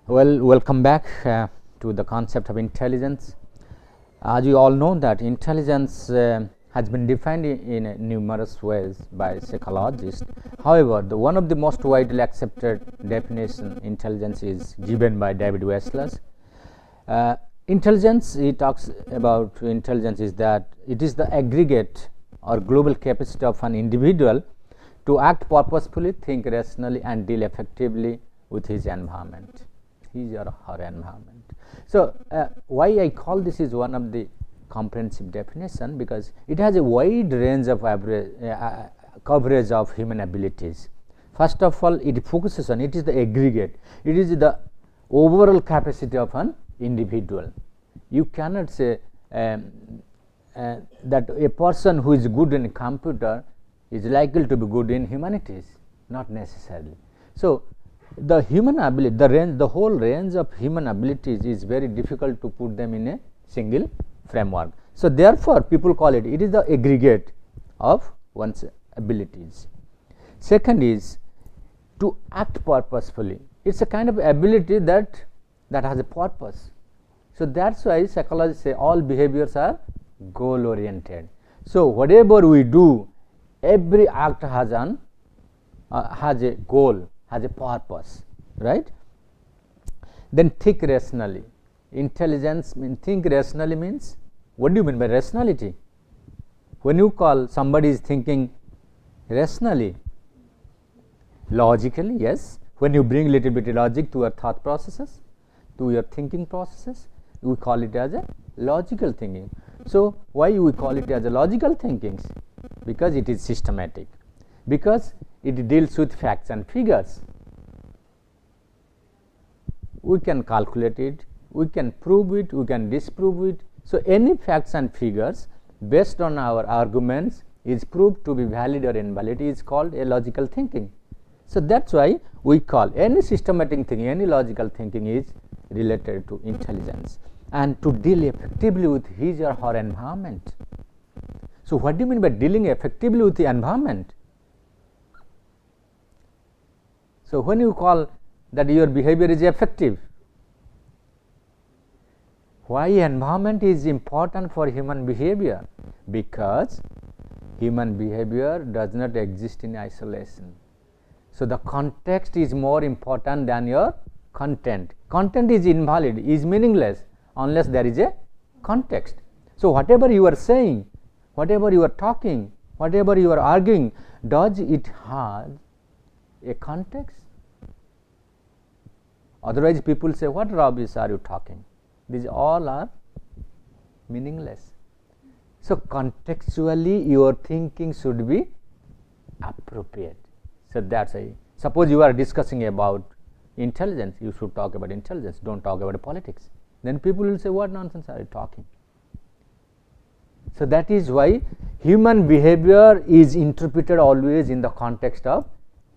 Well, welcome back to the concept of intelligence. As you all know that intelligence has been defined in numerous ways by psychologists. However, one of the most widely accepted definition intelligence is given by David Wessler. Intelligence, he talks about intelligence is that it is the aggregate or global capacity of an individual to act purposefully, think rationally and deal effectively with his environment, his or her environment. So, why I call this is one of the comprehensive definition, because it has a wide range of coverage of human abilities. First of all, it focuses on, it is the aggregate, it is the overall capacity of an individual. You cannot say that a person who is good in a computer is likely to be good in humanities, not necessarily. So, the human ability, the whole range of human abilities is very difficult to put them in a single framework. So, therefore, people call it is the aggregate of one's abilities. Second is to act purposefully. It is a kind of ability that has a purpose. So, that is why psychologists say all behaviors are goal oriented. So, whatever we do, every act has a goal, has a purpose, right? Then think rationally. Intelligence think rationally means, what do you mean by rationality? When you call somebody is thinking rationally, logically, yes. When you bring little bit of logic to your thought processes, to your thinking processes, we call it as a logical thinking. So, why we call it as a logical thinking? Because it is systematic, because it deals with facts and figures. We can calculate it, we can prove it, we can disprove it. So, any facts and figures based on our arguments is proved to be valid or invalid is called a logical thinking. So, that is why we call any systematic thinking, any logical thinking is related to intelligence and to deal effectively with his or her environment. So, what do you mean by dealing effectively with the environment? So, when you call that your behavior is effective, why environment is important for human behavior? Because human behavior does not exist in isolation. So, the context is more important than your content. Content is invalid, is meaningless unless there is a context. So, whatever you are saying, whatever you are talking, whatever you are arguing, does it have a context? Otherwise, people say, what rubbish are you talking? These all are meaningless. So, contextually your thinking should be appropriate. So, that is why, suppose you are discussing about intelligence, you should talk about intelligence, do not talk about politics. Then people will say, what nonsense are you talking? So, that is why human behavior is interpreted always in the context of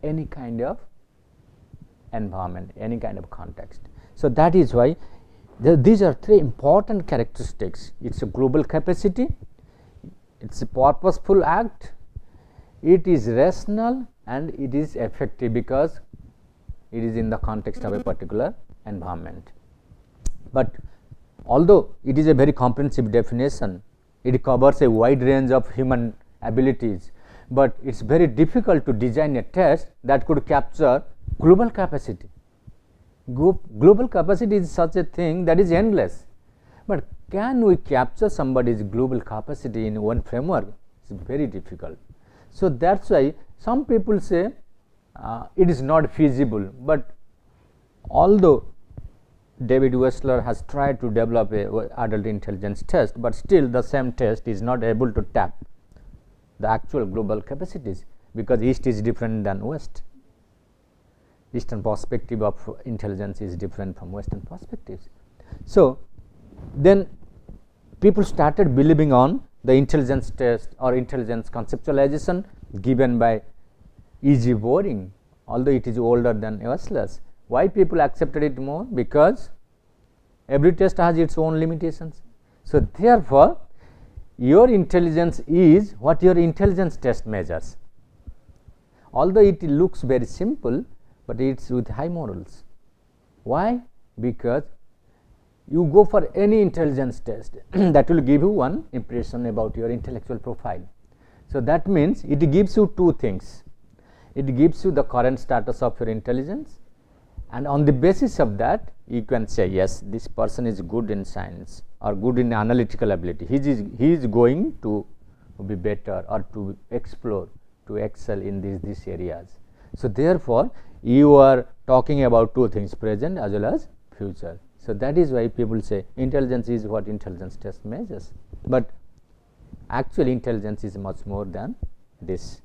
any kind of environment, any kind of context. So, that is why these are three important characteristics. It is a global capacity, it is a purposeful act, it is rational and it is effective because it is in the context of a particular environment. But although it is a very comprehensive definition, it covers a wide range of human abilities, but it is very difficult to design a test that could capture global capacity. Global capacity is such a thing that is endless, but can we capture somebody's global capacity in one framework? It is very difficult. So, that is why some people say it is not feasible, but although David Wessler has tried to develop a adult intelligence test, but still the same test is not able to tap the actual global capacities, because East is different than West. Eastern perspective of intelligence is different from Western perspectives. So, then people started believing on the intelligence test or intelligence conceptualization given by E.G. Boring, although it is older than Wessler's. Why people accepted it more? Because every test has its own limitations. So, therefore, your intelligence is what your intelligence test measures. Although it looks very simple, but it is with high morals. Why? because you go for any intelligence test that will give you one impression about your intellectual profile. So, that means it gives you two things. It gives you the current status of your intelligence, and on the basis of that you can say, yes, this person is good in science or good in analytical ability, he is going to be better or to explore, to excel in these areas. So, therefore, you are talking about two things, present as well as future. So, that is why people say intelligence is what intelligence test measures, but actually intelligence is much more than this.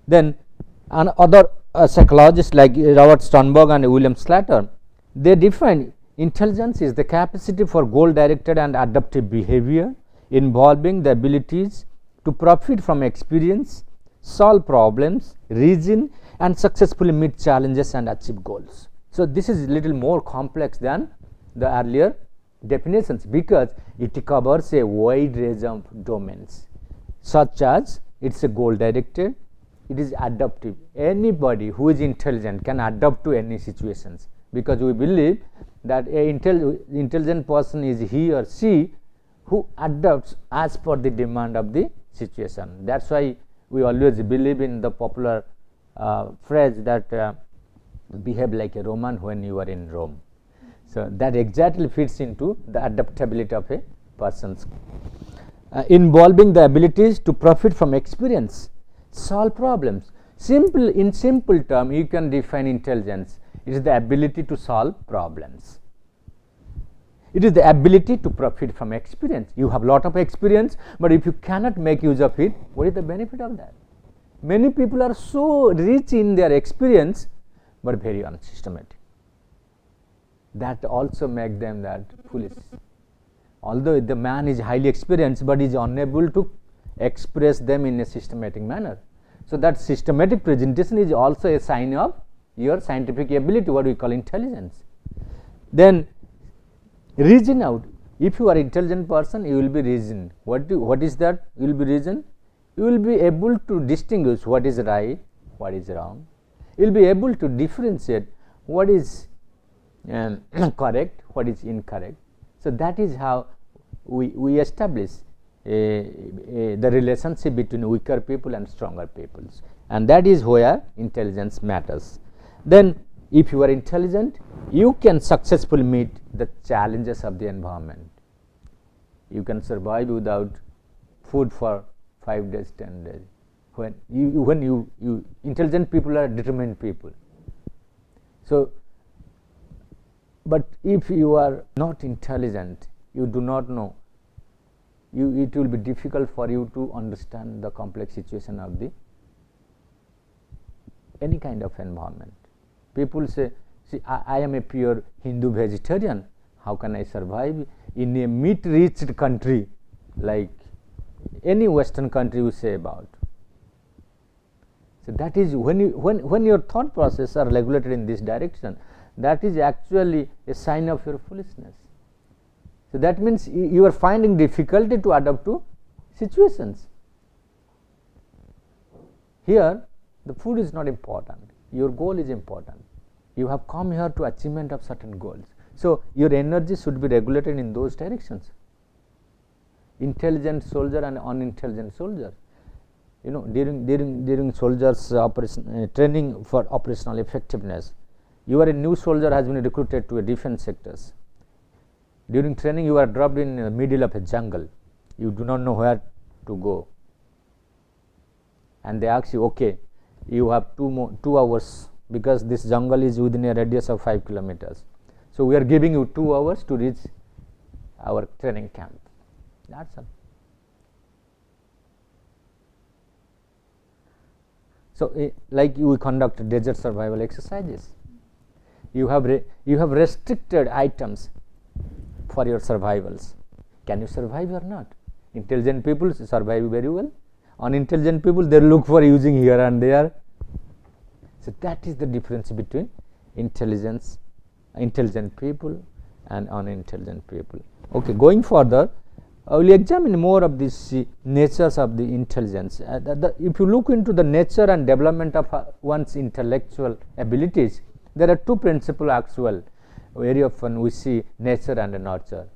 Then other psychologists like Robert Sternberg and William Slater, they define intelligence is the capacity for goal directed and adaptive behavior involving the abilities to profit from experience, solve problems, reason and successfully meet challenges and achieve goals. So, this is little more complex than the earlier definitions, because it covers a wide range of domains, such as it is a goal directed, it is adaptive. Anybody who is intelligent can adapt to any situations, because we believe that a intelligent person is he or she who adapts as per the demand of the situation. That is why we always believe in the popular phrase that behave like a Roman when you are in Rome. So, that exactly fits into the adaptability of a person's involving the abilities to profit from experience, solve problems. In simple term, you can define intelligence. It is the ability to solve problems. It is the ability to profit from experience. You have lot of experience, but if you cannot make use of it, what is the benefit of that? Many people are so rich in their experience, but very unsystematic. That also makes them that foolish. Although the man is highly experienced, but is unable to express them in a systematic manner. So, that systematic presentation is also a sign of your scientific ability, what we call intelligence. Then reason out. If you are intelligent person, you will be reason. What is that? You will be reason. You will be able to distinguish what is right, what is wrong. You will be able to differentiate what is correct, what is incorrect. So, that is how we establish the relationship between weaker people and stronger peoples, and that is where intelligence matters. Then if you are intelligent, you can successfully meet the challenges of the environment. You can survive without food for 5 days, 10 days. When you intelligent people are determined people. So, but if you are not intelligent, you do not know, it will be difficult for you to understand the complex situation of the any kind of environment. People say, see, I am a pure Hindu vegetarian, how can I survive in a meat rich country like any Western country you say about. So, that is when your thought process are regulated in this direction, that is actually a sign of your foolishness. So, that means you are finding difficulty to adapt to situations. Here the food is not important, your goal is important. You have come here to achievement of certain goals. So, your energy should be regulated in those directions. Intelligent soldier and unintelligent soldier, you know, during soldiers training for operational effectiveness, you are a new soldier has been recruited to a defense sectors. During training you are dropped in the middle of a jungle, you do not know where to go, and they ask you, okay, you have 2 hours, because this jungle is within a radius of 5 kilometers. So, we are giving you 2 hours to reach our training camp. That is all. So, like we conduct desert survival exercises, you have restricted items for your survivals. Can you survive or not? Intelligent people survive very well, unintelligent people they look for using here and there. So, that is the difference between intelligent people and unintelligent people. Okay, going further, we will examine more of these natures of the intelligence. If you look into the nature and development of one's intellectual abilities, there are 2 principles actual. very often we see nature and nurture.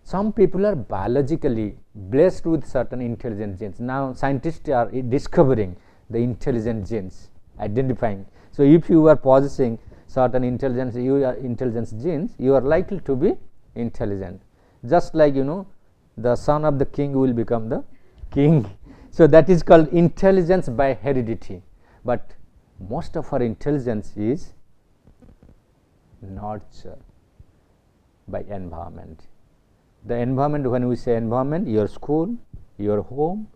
Some people are biologically blessed with certain intelligent genes. Now scientists are discovering the intelligent genes, identifying. So if you are possessing certain intelligence genes, you are likely to be intelligent. Just like the son of the king will become the king. So that is called intelligence by heredity. But most of our intelligence is nurture by environment. The environment, when we say environment, your school, your home,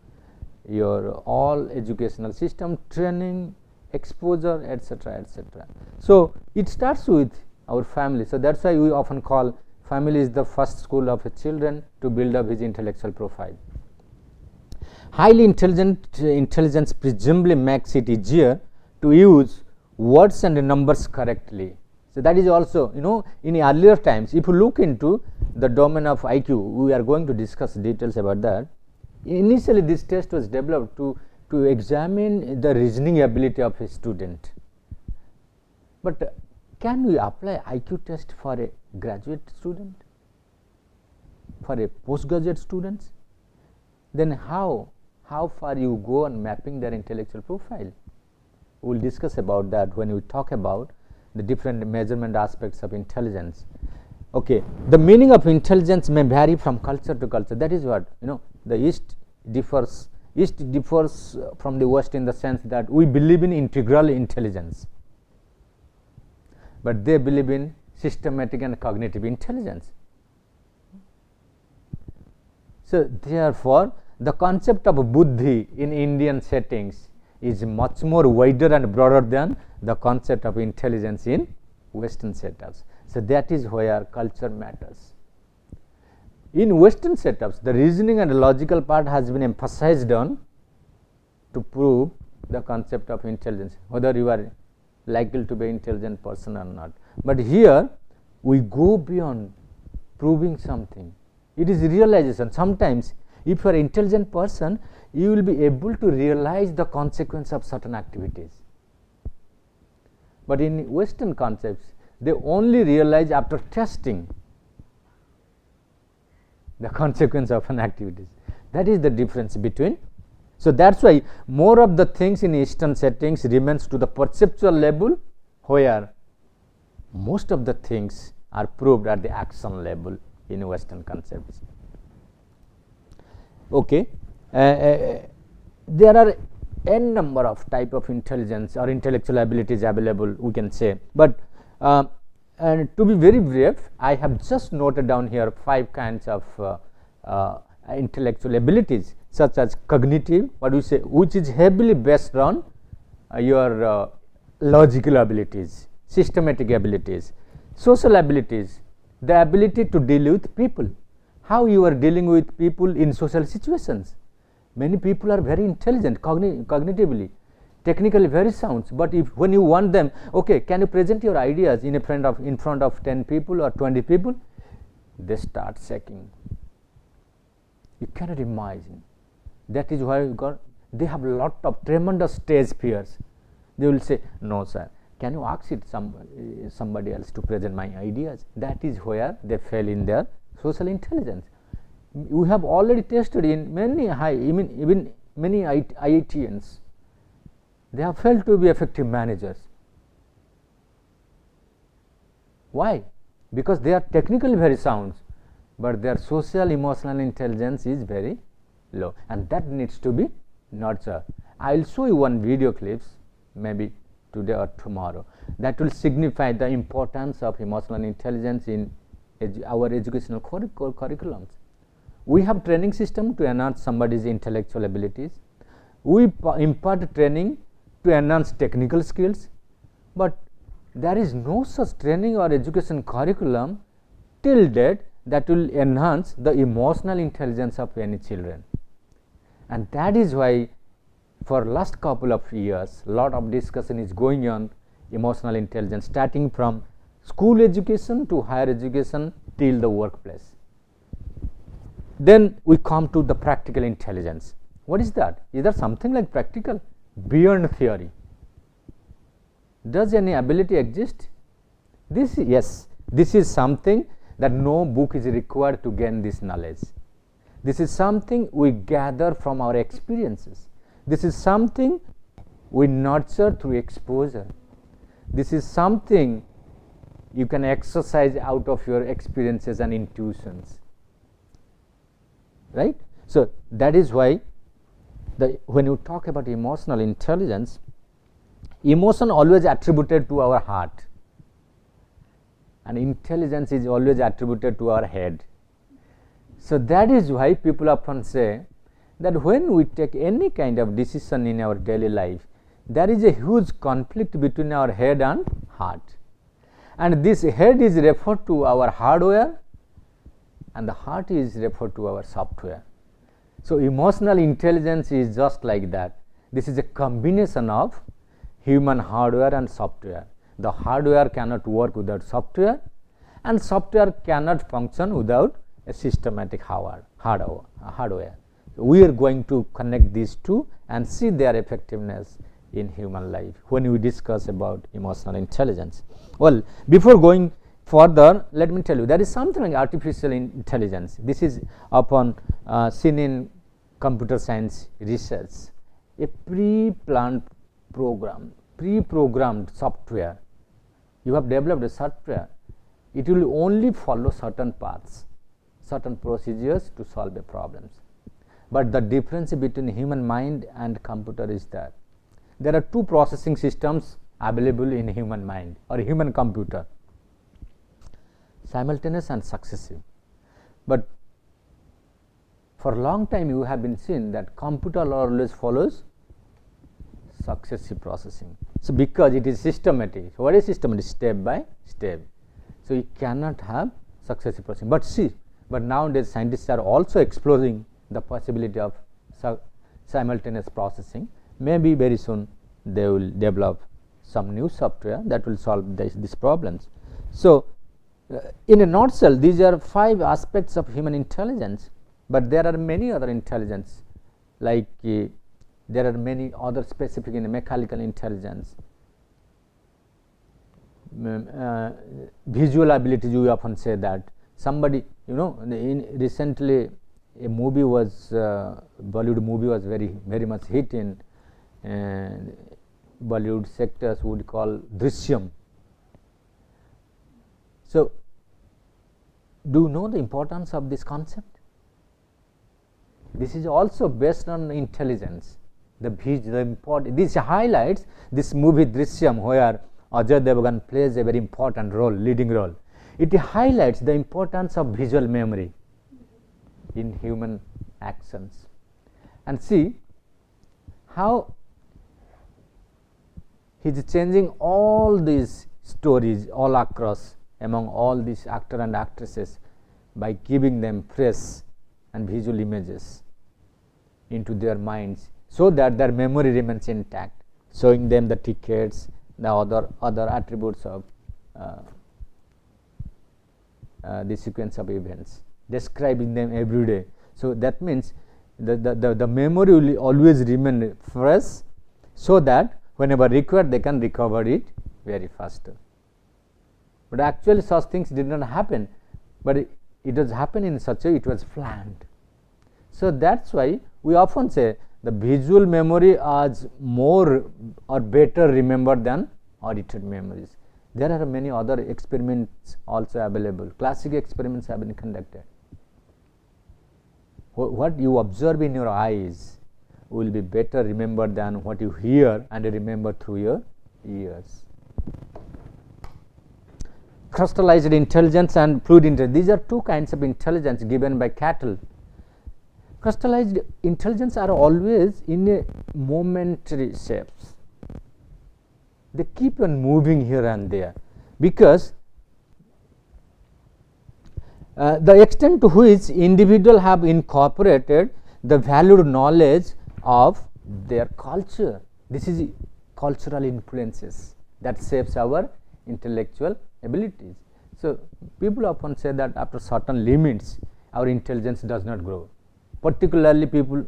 your all educational system, training, exposure, etc., etc. So it starts with our family. So that's why we often call family is the first school of a children to build up his intellectual profile. Highly intelligence presumably makes it easier to use words and numbers correctly. So that is also, in earlier times, if you look into the domain of IQ, we are going to discuss details about that. Initially this test was developed to examine the reasoning ability of a student. But can we apply IQ test for a graduate student, for a postgraduate students? Then how far you go on mapping their intellectual profile? We will discuss about that when we talk about the different measurement aspects of intelligence. Okay, the meaning of intelligence may vary from culture to culture. That is what the East differs from the West in the sense that we believe in integral intelligence, but they believe in systematic and cognitive intelligence. So therefore the concept of buddhi in Indian settings is much more wider and broader than the concept of intelligence in Western setups. So that is where culture matters. In Western setups, the reasoning and logical part has been emphasized on to prove the concept of intelligence, whether you are likely to be an intelligent person or not. But here we go beyond proving something. It is realization. Sometimes if you are an intelligent person, you will be able to realize the consequence of certain activities. But in Western concepts, they only realize after testing the consequence of an activity. That is the difference between. So that's why more of the things in Eastern settings remains to the perceptual level, where most of the things are proved at the action level in Western concepts. Okay, there are n number of type of intelligence or intellectual abilities available, we can say, but and to be very brief, I have just noted down here 5 kinds of intellectual abilities, such as cognitive, what we say, which is heavily based on your logical abilities, systematic abilities. Social abilities, the ability to deal with people, how you are dealing with people in social situations. Many people are very intelligent cognitively, technically very sound, but if when you want them, okay, can you present your ideas in front of 10 people or 20 people, they start shaking. You cannot imagine. That is why they have a lot of tremendous stage fears. They will say, no sir, can you ask it somebody else to present my ideas? That is where they fail in their social intelligence. We have already tested in many even many IITians. They have failed to be effective managers. Why? Because they are technically very sound, but their social emotional intelligence is very low, and that needs to be nurtured. I will show you one video clips maybe today or tomorrow that will signify the importance of emotional intelligence in our educational curriculums. We have training system to enhance somebody's intellectual abilities. We impart training to enhance technical skills, but there is no such training or education curriculum till date that will enhance the emotional intelligence of any children. And that is why for last couple of years lot of discussion is going on emotional intelligence, starting from school education to higher education till the workplace. Then we come to the practical intelligence. What is that? Is there something like practical beyond theory? Does any ability exist? Yes, This is something that no book is required to gain this knowledge. This is something we gather from our experiences. This is something we nurture through exposure. This is something you can exercise out of your experiences and intuitions, right? So that is why when you talk about emotional intelligence, emotion always attributed to our heart, and intelligence is always attributed to our head. So that is why people often say that when we take any kind of decision in our daily life, there is a huge conflict between our head and heart, and this head is referred to our hardware and the heart is referred to our software. So emotional intelligence is just like that. This is a combination of human hardware and software. The hardware cannot work without software, and software cannot function without a systematic hardware. We are going to connect these two and see their effectiveness in human life when we discuss about emotional intelligence. Well, before going further, let me tell you, there is something like artificial intelligence. This is often seen in computer science research, a pre-planned program, pre-programmed software. You have developed a software, it will only follow certain paths, certain procedures to solve the problems. But the difference between human mind and computer is that there are two processing systems available in human mind or human computer, simultaneous and successive. But for a long time you have been seen that computer always follows successive processing. So because it is systematic, what is systematic? Step by step. So you cannot have successive processing. But nowadays scientists are also exploring the possibility of simultaneous processing. Maybe very soon they will develop some new software that will solve these problems. So in a nutshell, these are 5 aspects of human intelligence, but there are many other intelligence, like there are many other specific in mechanical intelligence, visual abilities. You often say that somebody, recently a movie was Bollywood movie was very much hit in Bollywood sectors would call Drishyam. So do you know the importance of this concept? This is also based on intelligence. This highlights this movie Drishyam, where Ajay Devgan plays a very important role, leading role. It highlights the importance of visual memory in human actions. And see how he is changing all these stories all across among all these actors and actresses by giving them fresh and visual images into their minds, so that their memory remains intact, showing them the tickets, the other attributes of the sequence of events, describing them every day. So that means the memory will always remain fresh, so that whenever required they can recover it very faster. But actually such things did not happen, but it was happened in such a way it was planned. So that's why we often say the visual memory is more or better remembered than audited memories. There are many other experiments also available. Classic experiments have been conducted. What you observe in your eyes will be better remembered than what you hear and remember through your ears. Crystallized intelligence and fluid intelligence. These are two kinds of intelligence given by cattle. Crystallized intelligence are always in a momentary shapes. They keep on moving here and there, because the extent to which individuals have incorporated the valued knowledge of their culture. This is cultural influences that shapes our intellectual abilities. So people often say that after certain limits our intelligence does not grow. Particularly people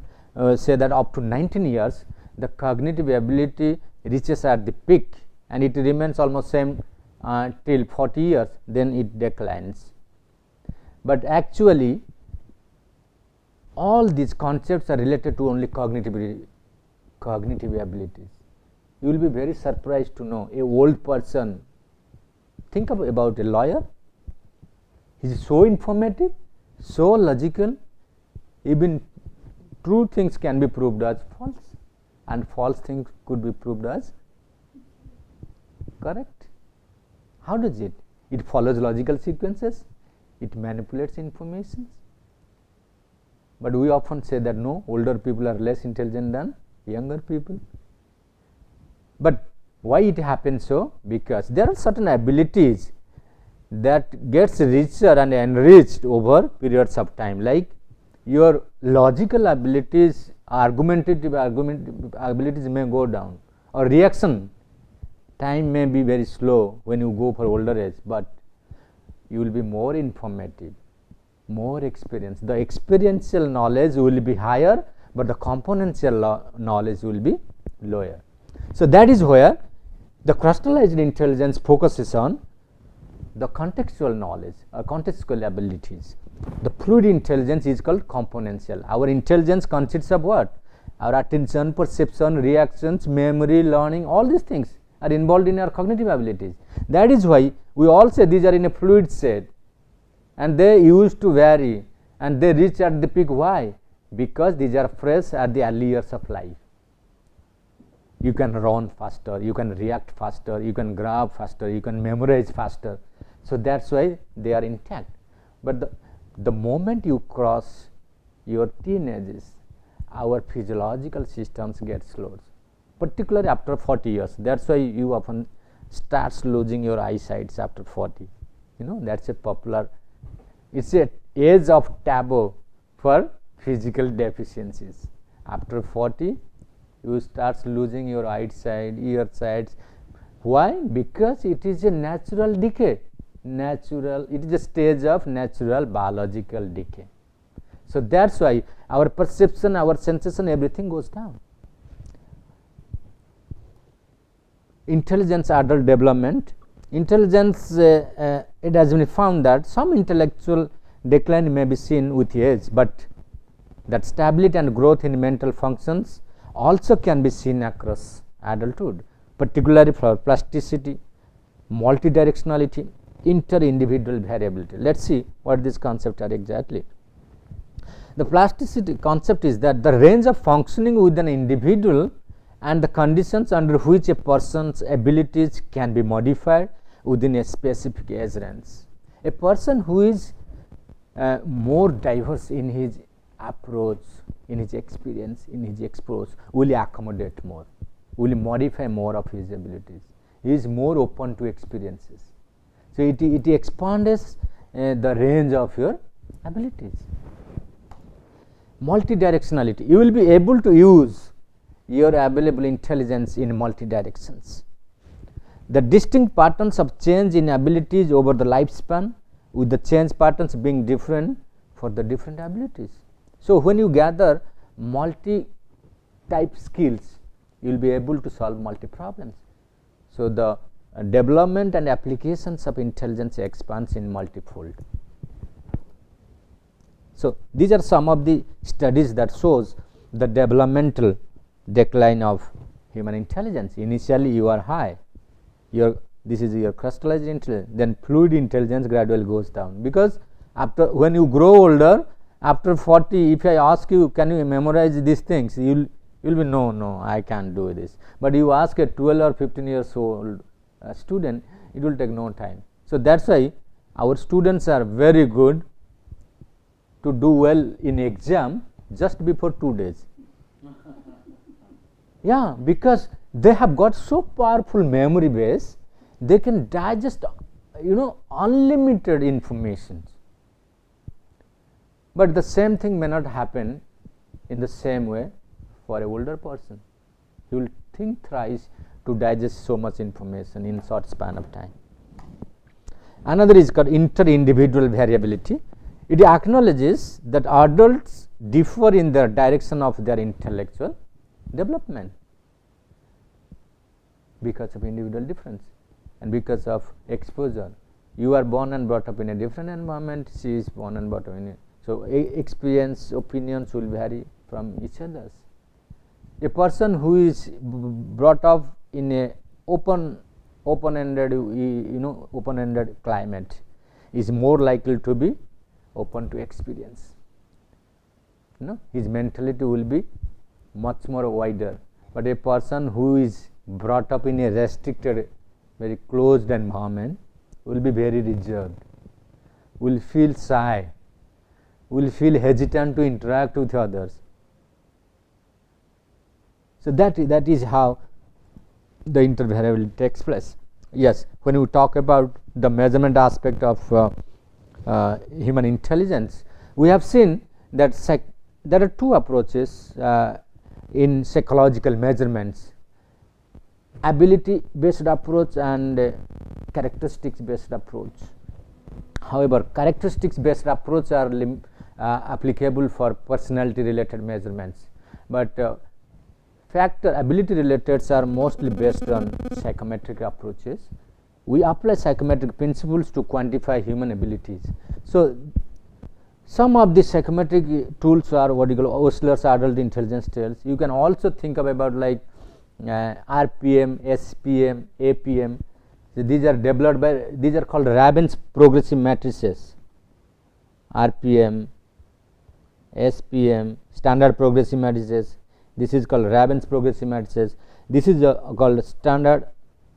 say that up to 19 years the cognitive ability reaches at the peak, and it remains almost same till 40 years, then it declines. But actually all these concepts are related to only cognitive abilities. You will be very surprised to know a old person, think about a lawyer, he is so informative, so logical, even true things can be proved as false and false things could be proved as correct. How does it? It follows logical sequences, it manipulates information. But we often say that no, older people are less intelligent than younger people. But why it happens so? Because there are certain abilities that gets richer and enriched over periods of time, like your logical abilities, argumentative abilities may go down, or reaction time may be very slow when you go for older age, but you will be more informative, more experienced. The experiential knowledge will be higher, but the componential knowledge will be lower. So that is where the crystallized intelligence focuses on the contextual knowledge or contextual abilities. The fluid intelligence is called componential. Our intelligence consists of what? Our attention, perception, reactions, memory, learning, all these things are involved in our cognitive abilities. That is why we all say these are in a fluid state and they used to vary and they reach at the peak. Why? Because these are fresh at the early years of life. You can run faster, you can react faster, you can grab faster, you can memorize faster. So that is why they are intact. But the moment you cross your teenagers, our physiological systems get slowed, particularly after 40 years. That is why you often starts losing your eyesight after 40. You know, that is a popular, it is a age of taboo for physical deficiencies. After 40, you start losing your eyesight, ear sights. Why? Because it is a natural decay. Natural, it is a stage of natural biological decay. So that is why our perception, our sensation, everything goes down. Intelligence adult development. Intelligence, it has been found that some intellectual decline may be seen with age, but that stability and growth in mental functions also can be seen across adulthood, particularly for plasticity, multidirectionality, interindividual variability. Let us see what these concepts are exactly. The plasticity concept is that the range of functioning with an individual and the conditions under which a person's abilities can be modified within a specific age range. A person who is more diverse in his approach, in his experience, in his exposure, will accommodate more, will modify more of his abilities. He is more open to experiences. So it expands the range of your abilities. Multidirectionality, you will be able to use your available intelligence in multi directions. The distinct patterns of change in abilities over the lifespan, with the change patterns being different for the different abilities. So when you gather multi type skills, you will be able to solve multi problems. So the development and applications of intelligence expands in multifold. So these are some of the studies that shows the developmental decline of human intelligence. Initially you are high, this is your crystallized intelligence, then fluid intelligence gradually goes down, because after when you grow older, after 40, if I ask you, can you memorize these things, you will be no, I can't do this. But you ask a 12 or 15 years old student, it will take no time. So that is why our students are very good to do well in exam just before 2 days. Yeah, because they have got so powerful memory base, they can digest unlimited information. But the same thing may not happen in the same way for an older person. He will think thrice to digest so much information in short span of time. Another is called interindividual variability. It acknowledges that adults differ in the direction of their intellectual development because of individual difference. and because of exposure. You are born and brought up in a different environment, she is born and brought up in a, so experience, opinions will vary from each other's. A person who is brought up in a open-ended open-ended climate is more likely to be open to experience. His mentality will be much more wider. But a person who is brought up in a restricted, very closed environment will be very reserved, will feel shy, will feel hesitant to interact with others. So that is how the intervariability takes place. Yes, when we talk about the measurement aspect of human intelligence, we have seen that there are two approaches in psychological measurements: ability based approach and characteristics based approach. However, characteristics based approach are applicable for personality related measurements, but factor ability related are mostly based on psychometric approaches. We apply psychometric principles to quantify human abilities. So some of the psychometric tools are what you call Osler's adult intelligence scales. You can also think about like RPM, SPM, APM. So these are developed by, these are called Rabin's progressive matrices. RPM, SPM, standard progressive matrices. This is called Rabin's progressive matrices. This is called standard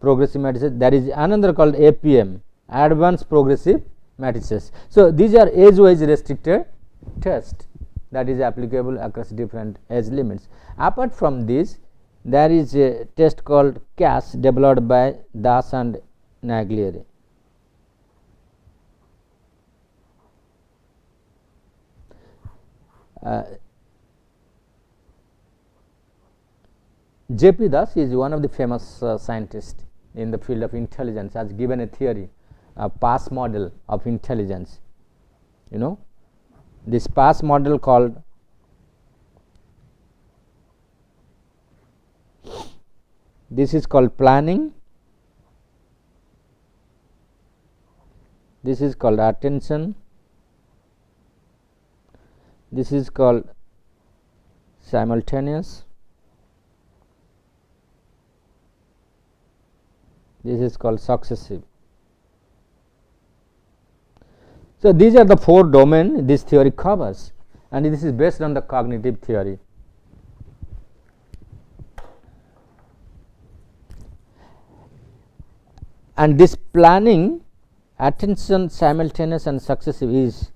progressive matrices. There is another called APM, advanced progressive matrices. So these are age wise restricted tests that is applicable across different age limits. Apart from this, there is a test called CAS developed by Das and Naglieri. J.P. Das is one of the famous scientists in the field of intelligence, has given a theory, a PASS model of intelligence. This PASS model called this is called planning, this is called attention, this is called simultaneous, this is called successive. So these are the four domains this theory covers, and this is based on the cognitive theory. And this planning, attention, simultaneous and successive is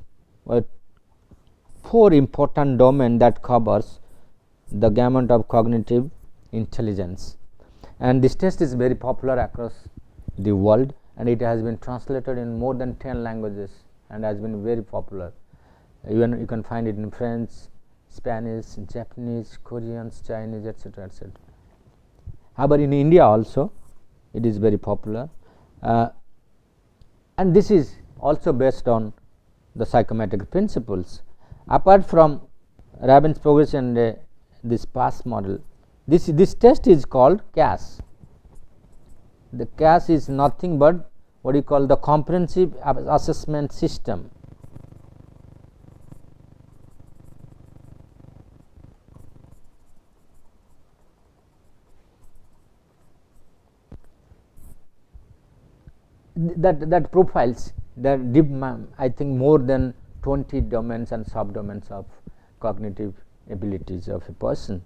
four important domains that covers the gamut of cognitive intelligence. And this test is very popular across the world, and it has been translated in more than 10 languages and has been very popular. Even you can find it in French, Spanish, Japanese, Korean, Chinese, etc., etc. However, in India also it is very popular, and this is also based on the psychometric principles. Apart from Rabin's progression and this PASS model, this test is called CAS. The CAS is nothing but what you call the comprehensive assessment system. That profiles that I think more than 20 domains and subdomains of cognitive abilities of a person.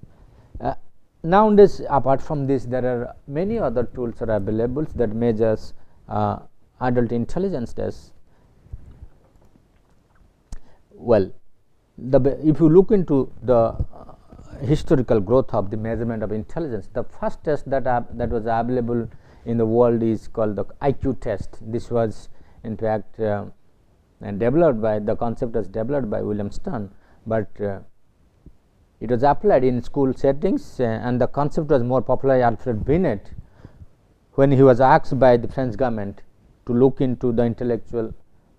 Nowadays, apart from this, there are many other tools are available that measures adult intelligence tests. Well, if you look into the historical growth of the measurement of intelligence, the first test that was available in the world is called the IQ test. This was in fact developed by, the concept was developed by William Stern, but it was applied in school settings, and the concept was more popular by Alfred Binet when he was asked by the French government to look into the intellectual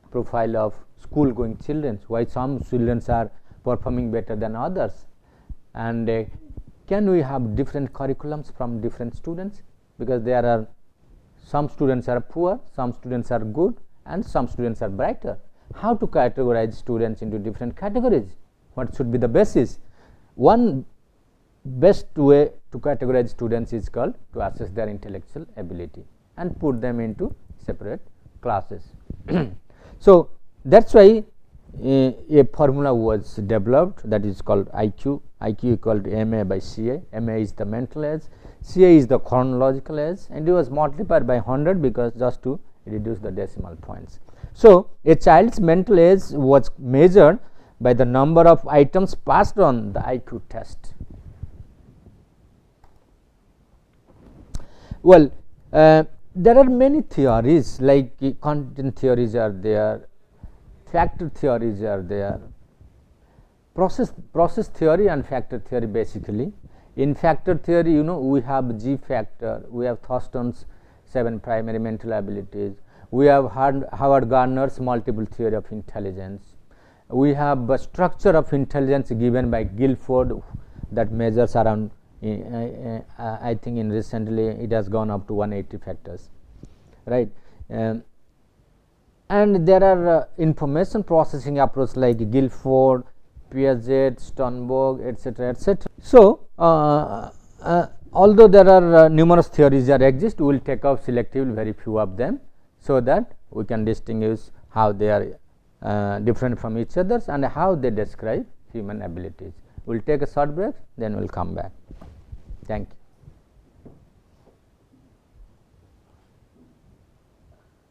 profile of school going children, why some children are performing better than others, and can we have different curriculums from different students, because there are Some students are poor, some students are good, and some students are brighter. How to categorize students into different categories? What should be the basis? One best way to categorize students is called to assess their intellectual ability and put them into separate classes. So, that is why a formula was developed, that is called IQ. IQ equal to MA by CA. MA is the mental age, CA is the chronological age, and it was multiplied by 100 because just to reduce the decimal points. So, a child's mental age was measured by the number of items passed on the IQ test. Well, there are many theories, like content theories are there, factor theories are there, process theory and factor theory basically. In factor theory, you know, we have G factor, we have Thurston's 7 primary mental abilities, we have Howard Gardner's multiple theory of intelligence, we have a structure of intelligence given by Guilford that measures around I think in recently it has gone up to 180 factors, right. And there are information processing approach like Guilford, Piaget, Sternberg, etc., etc. So, although there are numerous theories that exist, we will take up selectively very few of them, so that we can distinguish how they are different from each others and how they describe human abilities. We will take a short break, then we will come back. Thank you.